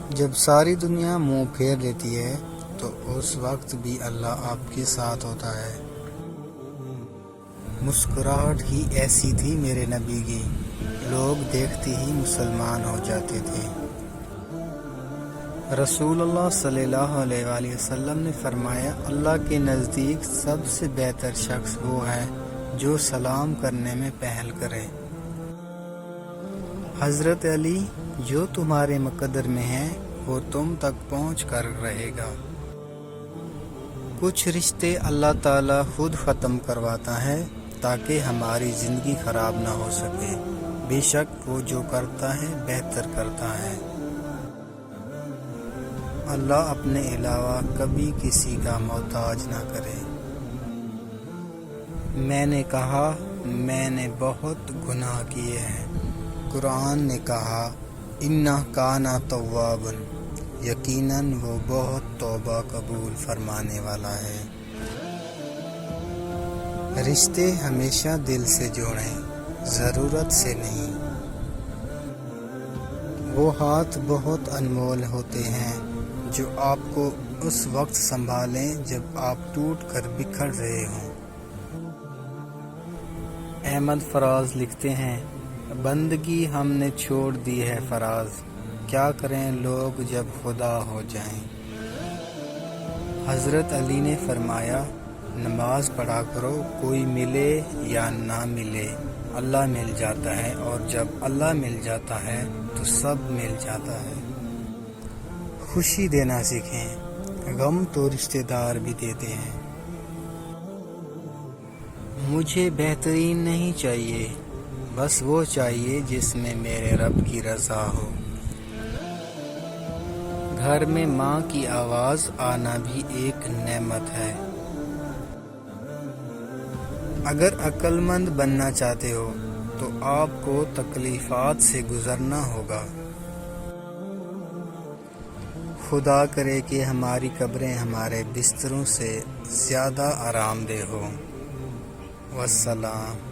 جب ساری دنیا منہ پھیر لیتی ہے تو اس وقت بھی اللہ آپ کے ساتھ ہوتا ہے۔ مسکراہٹ ہی ایسی تھی میرے نبی کی، لوگ دیکھتے ہی مسلمان ہو جاتے تھے۔ رسول اللہ صلی اللہ علیہ وآلہ وسلم نے فرمایا، اللہ کے نزدیک سب سے بہتر شخص وہ ہے جو سلام کرنے میں پہل کرے۔ حضرت علی، جو تمہارے مقدر میں ہے وہ تم تک پہنچ کر رہے گا۔ کچھ رشتے اللہ تعالیٰ خود ختم کرواتا ہے تاکہ ہماری زندگی خراب نہ ہو سکے۔ بے شک وہ جو کرتا ہے بہتر کرتا ہے۔ اللہ اپنے علاوہ کبھی کسی کا محتاج نہ کرے۔ میں نے کہا، میں نے بہت گناہ کیے ہیں۔ قرآن نے کہا، اِنَّهُ كَانَ تَوَّابًا، یقیناً وہ بہت توبہ قبول فرمانے والا ہے۔ رشتے ہمیشہ دل سے جوڑیں، ضرورت سے نہیں۔ وہ ہاتھ بہت انمول ہوتے ہیں جو آپ کو اس وقت سنبھالیں جب آپ ٹوٹ کر بکھر رہے ہوں۔ احمد فراز لکھتے ہیں، بندگی ہم نے چھوڑ دی ہے فراز، کیا کریں لوگ جب خدا ہو جائیں۔ حضرت علی نے فرمایا، نماز پڑھا کرو، کوئی ملے یا نہ ملے اللہ مل جاتا ہے، اور جب اللہ مل جاتا ہے تو سب مل جاتا ہے۔ خوشی دینا سیکھیں، غم تو رشتہ دار بھی دیتے ہیں۔ مجھے بہترین نہیں چاہیے، بس وہ چاہیے جس میں میرے رب کی رضا ہو۔ گھر میں ماں کی آواز آنا بھی ایک نعمت ہے۔ اگر عقل مند بننا چاہتے ہو تو آپ کو تکلیفات سے گزرنا ہوگا۔ خدا کرے کہ ہماری قبریں ہمارے بستروں سے زیادہ آرام دہ ہوں۔ والسلام۔